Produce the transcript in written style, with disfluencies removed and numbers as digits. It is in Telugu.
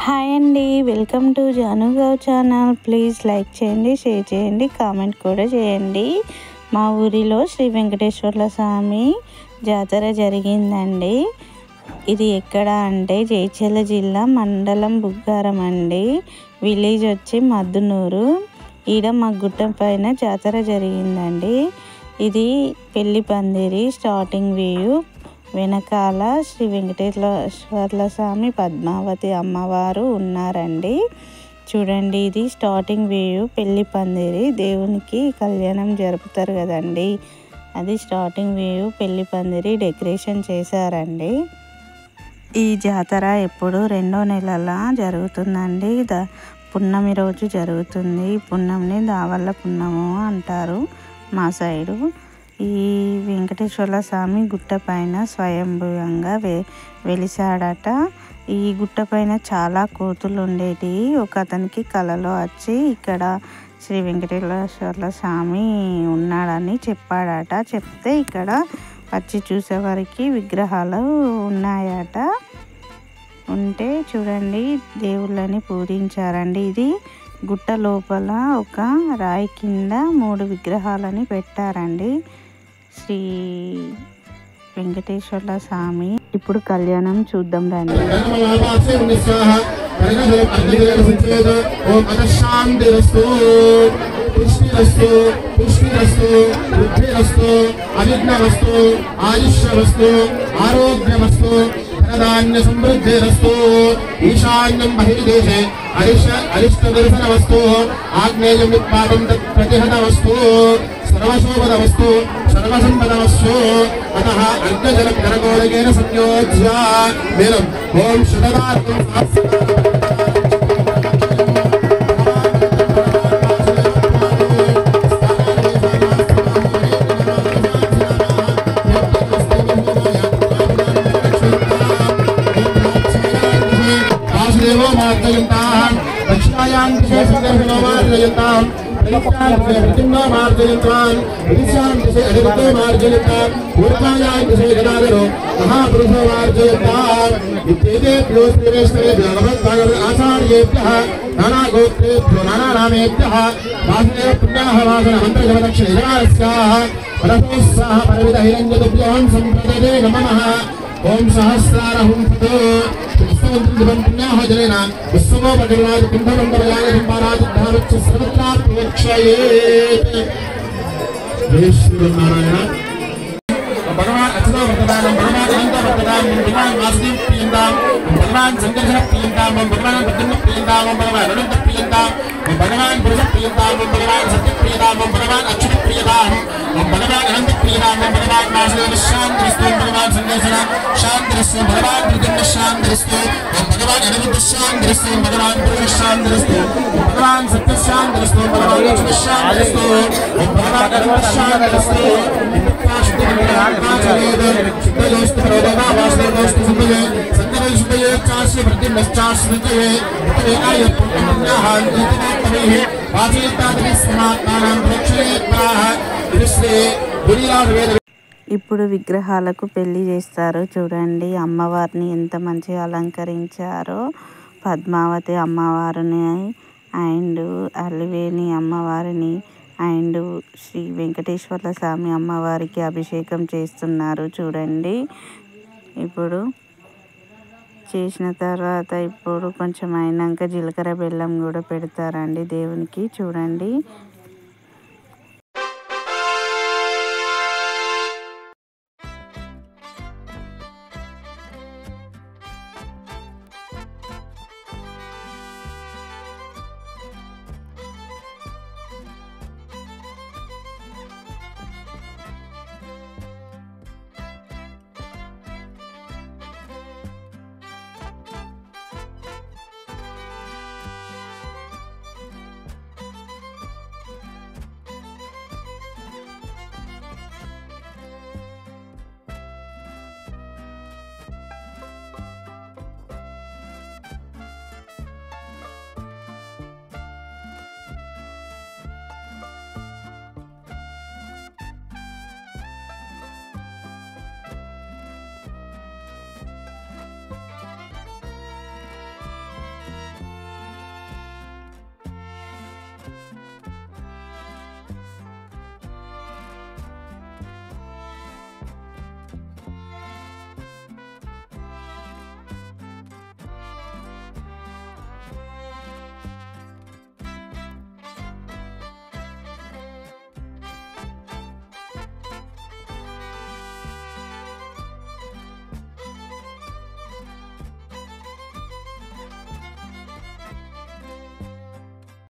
హాయ్ అండి, వెల్కమ్ టు జాను గౌ ఛానల్. ప్లీజ్ లైక్ చేయండి, షేర్ చేయండి, కామెంట్ కూడా చేయండి. మా ఊరిలో శ్రీ వెంకటేశ్వర్ల స్వామి జాతర జరిగిందండి. ఇది ఎక్కడ అంటే జైచర్ల జిల్లా, మండలం బుగ్గారం అండి. విలేజ్ వచ్చి మద్దునూరు. ఈడ మా గుట్ట పైన జాతర జరిగిందండి. ఇది పెళ్లి పందిరి స్టార్టింగ్ వ్యూ. వెనకాల శ్రీ వెంకటేశ్వర్ల స్వామి, పద్మావతి అమ్మవారు ఉన్నారండి. చూడండి, ఇది స్టార్టింగ్ వ్యూ. పెళ్లి పందిరి, దేవునికి కళ్యాణం జరుపుతారు కదండి, అది స్టార్టింగ్ వ్యూ. పెళ్లి పందిరి డెకరేషన్ చేశారండి. ఈ జాతర ఎప్పుడు 2వ నెలల జరుగుతుందండి. పున్నమి రోజు జరుగుతుంది. పున్నంని దావల్ల పున్నము అంటారు మా సైడు. ఈ వెంకటేశ్వర్ల స్వామి గుట్ట పైన స్వయంభూయంగా వెలిసాడట. ఈ గుట్ట పైన చాలా కోతులు ఉండేటివి. ఒక అతనికి కలలో వచ్చి ఇక్కడ శ్రీ వెంకటేశ్వర్ల స్వామి ఉన్నాడని చెప్పాడట. చెప్తే ఇక్కడ వచ్చి చూసేవారికి విగ్రహాలు ఉన్నాయట. ఉంటే చూడండి, దేవుళ్ళని పూజించారండి. ఇది గుట్ట లోపల ఒక రాయి కింద 3 విగ్రహాలని పెట్టారండి. శ్రీ వెంకటేశ్వర్ల స్వామి ఇప్పుడు కళ్యాణం చూద్దాం రండి. అవిఘ్నమస్తు, ఆయుష్యమస్తు, ఆరోగ్యమస్తు, ధనధాన్య సమృద్ధిరస్తు. ఈశాన్యం బహిర్దేశే అరిష్టదర్శనమస్తు, ఆగ్నేయం ఉత్పాదం ప్రతిహతమస్తు, సర్వశోభదమస్తు, సర్వసంపదమస్తు. అతః అర్ఘ్యజలం కరగోళకేన సంయోజ్య మేలం ఓం శతదార్కం మార్గయంతాం, దక్షిణాయాం దిశే సందర్శనో మార్గయంతాం, దక్షిణాయాం దిశే ప్రతిమో మార్గయంతాం, ఈశాన్యం దిశే అనిరుద్ధో మార్గయంతాం, పూర్వాయాం దిశే గదాధరో మహాపురుషో మార్గయంతాం. ఇత్యేతేభ్యో శ్రీవేశ్వరేభ్యో భగవద్భాగవత ఆచార్యేభ్యః నానాగోత్రేభ్యో నానానామేభ్యః వాసుదేవ పుణ్యాహ వాసన మంత్రజపదక్షిణేజాస్యాః పరమోత్సాహ పరిమిత హిరణ్యతుభ్యోం సంప్రదదే నమః. ఓం సహస్రారహం ఫతో విశ్వమంత్రం పుణ్యాహ జనేన విశ్వమో పటిరాజ కుంభమండలాయ సింహారాజ ధారచ్చ సర్వత్రా ప్రోక్షయేత్. జై శ్రీమన్నారాయణ. భగవాన్ అచ్యుతో వర్తమానం, భగవాన్ అనంత వర్తమానం, భగవాన్ వాసుదేవ ప్రియంతాం, భగవాన్ సంకర్షణ ప్రియంతాం, భగవాన్ ప్రద్యుమ్న ప్రియంతాం, భగవాన్ అనంత ప్రియంతాం, భగవాన్ పురుష ప్రియంతాం, భగవాన్ సత్య ప్రియంతాం, భగవాన్ అచ్యుత ప్రియంతాం, భగవాన్ అనంత ప్రియంతాం, భగవాన్ వాసుదేవ శాంతిరస్తు, భగవాన్ సంకర్షణ శాంతిరస్తు, భగవాన్ ప్రద్యుమ్న శాంతిరస్తు, భగవాన్ అనంత శాంతిరస్తు, భగవాన్ పురుష శాంతిరస్తు, భగవాన్ సత్య శాంతిరస్తు, భగవాన్ అచ్యుత శాంతిరస్తు, భగవాన్ అనంత శాంతిరస్తు. ఇప్పుడు విగ్రహాలకు పెళ్లి చేస్తారు. చూడండి, అమ్మవారిని ఎంత మంచిగా అలంకరించారో. పద్మావతి అమ్మవారిని అండ్ అలివేణి అమ్మవారిని అండ్ శ్రీ వెంకటేశ్వర్ల స్వామి అమ్మవారికి అభిషేకం చేస్తున్నారు. చూడండి, ఇప్పుడు చేసిన తర్వాత ఇప్పుడు కొంచెం అయినాక జీలకర్ర బెల్లం కూడా పెడతారండి దేవునికి. చూడండి,